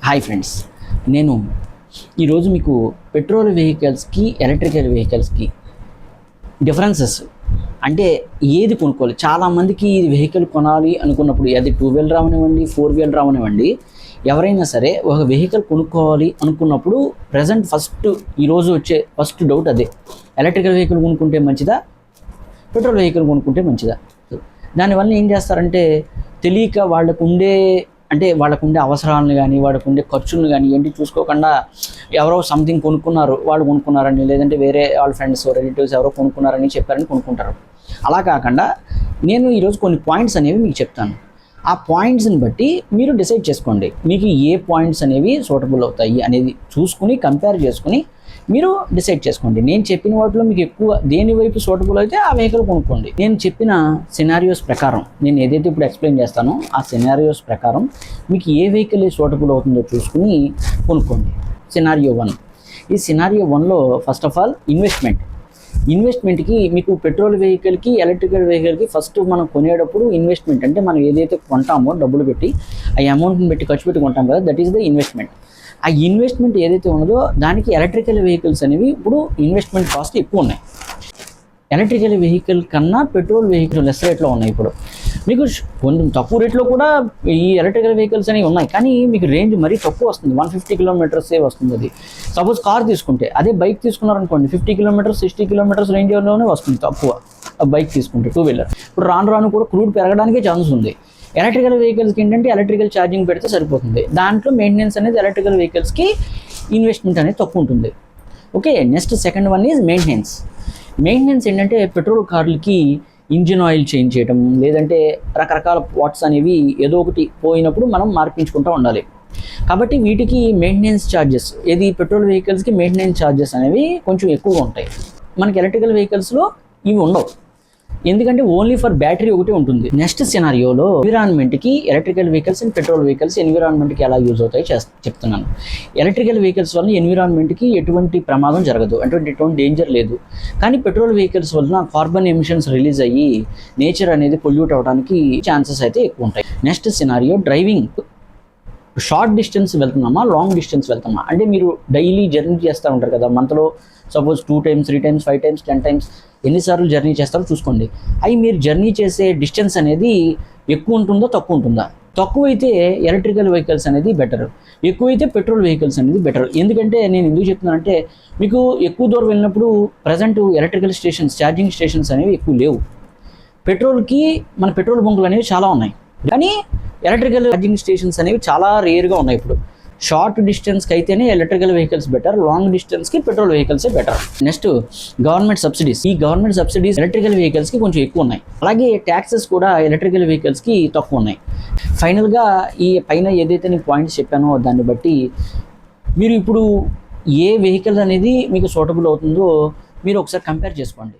Hi friends, నేను ఈరోజు మీకు పెట్రోల్ వెహికల్స్కి ఎలక్ట్రికల్ వెహికల్స్కి డిఫరెన్సెస్ అంటే ఏది కొనుక్కోవాలి. చాలామందికి ఈ వెహికల్ కొనాలి అనుకున్నప్పుడు అది 2 వీలర్ అవనివ్వండి, 4 వీలర్ అవనివ్వండి, ఎవరైనా సరే ఒక వెహికల్ కొనుక్కోవాలి అనుకున్నప్పుడు ఈరోజు వచ్చే ఫస్ట్ డౌట్ అదే, ఎలక్ట్రికల్ వెహికల్ కొనుక్కుంటే మంచిదా, పెట్రోల్ వెహికల్ కొనుక్కుంటే మంచిదా. దానివల్ల ఏం చేస్తారంటే తెలియక వాళ్ళకు ఉండే అవసరాలను కానీ వాళ్ళకు ఉండే ఖర్చులను కానీ ఏంటి చూసుకోకుండా ఎవరో సంథింగ్ వాళ్ళు కొనుక్కున్నారని, లేదంటే వేరే వాళ్ళ ఫ్రెండ్స్ రిలేటివ్స్ ఎవరో కొనుక్కున్నారని చెప్పారని కొనుక్కుంటారు. అలా కాకుండా నేను ఈరోజు కొన్ని పాయింట్స్ అనేవి మీకు చెప్తాను. ఆ పాయింట్స్ని బట్టి మీరు డిసైడ్ చేసుకోండి, మీకు ఏ పాయింట్స్ అనేవి సూటబుల్ అవుతాయి అనేది చూసుకుని కంపేర్ చేసుకుని మీరు డిసైడ్ చేసుకోండి. నేను చెప్పిన వాటిలో మీకు ఎక్కువ దేని వైపు సూటబుల్ అయితే ఆ వెహికల్ కొనుక్కోండి. నేను చెప్పిన సినారియోస్ ప్రకారం నేను ఏదైతే ఇప్పుడు ఎక్స్ప్లెయిన్ చేస్తానో ఆ సినారియోస్ ప్రకారం మీకు ఏ వెహికల్ సూటబుల్ అవుతుందో చూసుకుని కొనుక్కోండి. సినారియో 1. ఈ సినారియో 1లో ఫస్ట్ ఆఫ్ ఆల్ ఇన్వెస్ట్మెంట్కి మీకు పెట్రోల్ వెహికల్కి ఎలక్ట్రికల్ వెహికల్కి ఫస్ట్ మనం కొనేటప్పుడు ఇన్వెస్ట్మెంట్ అంటే మనం ఏదైతే కొంటామో డబ్బులు పెట్టి ఆ అమౌంట్ని పెట్టి ఖర్చు పెట్టి కొంటాం కదా, దట్ ఈస్ ద ఇన్వెస్ట్మెంట్. ఆ ఇన్వెస్ట్మెంట్ ఏదైతే ఉన్నదో దానికి ఎలక్ట్రికల్ వెహికల్స్ అనేవి ఇప్పుడు ఇన్వెస్ట్మెంట్ కాస్ట్ ఎక్కువ ఉన్నాయి. ఎలక్ట్రికల్ వెహికల్ కన్నా పెట్రోల్ వెహికల్ లెస్ రేట్లో ఉన్నాయి. ఇప్పుడు మీకు కొంచెం తక్కువ రేట్లో కూడా ఈ ఎలక్ట్రికల్ వెహికల్స్ అనేవి ఉన్నాయి, కానీ మీకు రేంజ్ మరీ తక్కువ వస్తుంది. 150 కిలోమీటర్సే వస్తుంది. అది సపోజ్ కార్ తీసుకుంటే, అదే బైక్ తీసుకున్నారనుకోండి 50 కిలోమీటర్స్ 60 కిలోమీటర్స్ రేంజ్లోనే వస్తుంది తక్కువ బైక్ తీసుకుంటే 2 వీలర్. ఇప్పుడు రాను కూడా క్రూడ్ పెరగడానికే ఛాన్స్ ఉంది. ఎలక్ట్రికల్ వెహికల్స్కి ఏంటంటే ఎలక్ట్రికల్ ఛార్జింగ్ పెడితే సరిపోతుంది. దాంట్లో మెయింటెనెన్స్ అనేది ఎలక్ట్రికల్ వెహికల్స్కి ఇన్వెస్ట్మెంట్ అనేది తక్కువ ఉంటుంది. Okay, next second one is maintenance ఏంటంటే పెట్రోల్ కార్లకి ఇంజిన్ ఆయిల్ చేంజ్ చేయడం, లేదంటే రకరకాల పార్ట్స్ అనేవి ఏదో ఒకటి పోయినప్పుడు మనం మార్పించుకుంటూ ఉండాలి. కాబట్టి వీటికి మెయింటెనెన్స్ ఛార్జెస్, పెట్రోల్ వెహికల్స్కి మెయింటెనెన్స్ ఛార్జెస్ అనేవి కొంచెం ఎక్కువగా ఉంటాయి. మనకి ఎలక్ట్రికల్ వెహికల్స్లో ఇవి ఉండవు, ఎందుకంటే ఓన్లీ ఫర్ బ్యాటరీ ఒకటి ఉంటుంది. నెక్స్ట్ సినారియోలో ఎన్విరాన్మెంట్కి electrical vehicles and petrol vehicles ఎన్విరాన్మెంట్కి ఎలా యూజ్ అవుతాయి చెప్తున్నాను. ఎలక్ట్రికల్ వెహికల్స్ వల్ల ఎన్విరాన్మెంట్కి ఎటువంటి ప్రమాదం జరగదు, అంటే ఎటువంటి డేంజర్ లేదు. కానీ పెట్రోల్ వెహికల్స్ వలన కార్బన్ ఎమిషన్స్ రిలీజ్ అయ్యి నేచర్ అనేది పొల్యూట్ అవ్వడానికి ఛాన్సెస్ అయితే ఎక్కువ ఉంటాయి. Next scenario driving. Short distance వెళ్తున్నామా, లాంగ్ డిస్టెన్స్ వెళ్తామా, అంటే మీరు డైలీ జర్నీ చేస్తూ ఉంటారు కదా, మంత్లో suppose 2 times 3 times 5 times 10 times ఎన్నిసార్లు జర్నీ చేస్తారో చూసుకోండి. అవి మీరు జర్నీ చేసే డిస్టెన్స్ అనేది ఎక్కువ ఉంటుందో తక్కువ ఉంటుందా? తక్కువైతే ఎలక్ట్రికల్ వెహికల్స్ అనేది బెటర్, ఎక్కువైతే పెట్రోల్ వెహికల్స్ అనేది బెటర్. ఎందుకంటే నేను ఎందుకు చెప్తున్నానంటే మీకు ఎక్కువ దూరం వెళ్ళినప్పుడు ప్రజెంట్ ఎలక్ట్రికల్ ఛార్జింగ్ స్టేషన్స్ అనేవి ఎక్కువ లేవు. పెట్రోల్కి మన పెట్రోల్ బంకులు అనేవి చాలా ఉన్నాయి, కానీ ఎలక్ట్రికల్ ఛార్జింగ్ స్టేషన్స్ అనేవి చాలా రేర్గా ఉన్నాయి. ఇప్పుడు షార్ట్ డిస్టెన్స్కి అయితేనే ఎలక్ట్రికల్ వెహికల్స్ బెటర్, లాంగ్ డిస్టెన్స్కి పెట్రోల్ వెహికల్సే బెటర్. Next government subsidies. ఈ గవర్నమెంట్ సబ్సిడీస్ ఎలక్ట్రికల్ వెహికల్స్కి కొంచెం ఎక్కువ ఉన్నాయి, అలాగే ట్యాక్సెస్ కూడా ఎలక్ట్రికల్ వెహికల్స్కి తక్కువ ఉన్నాయి. ఫైనల్గా ఈ పైన ఏదైతే నేను పాయింట్స్ చెప్పానో దాన్ని బట్టి మీరు ఇప్పుడు ఏ వెహికల్ అనేది మీకు సూటబుల్ అవుతుందో మీరు ఒకసారి కంపేర్ చేసుకోండి.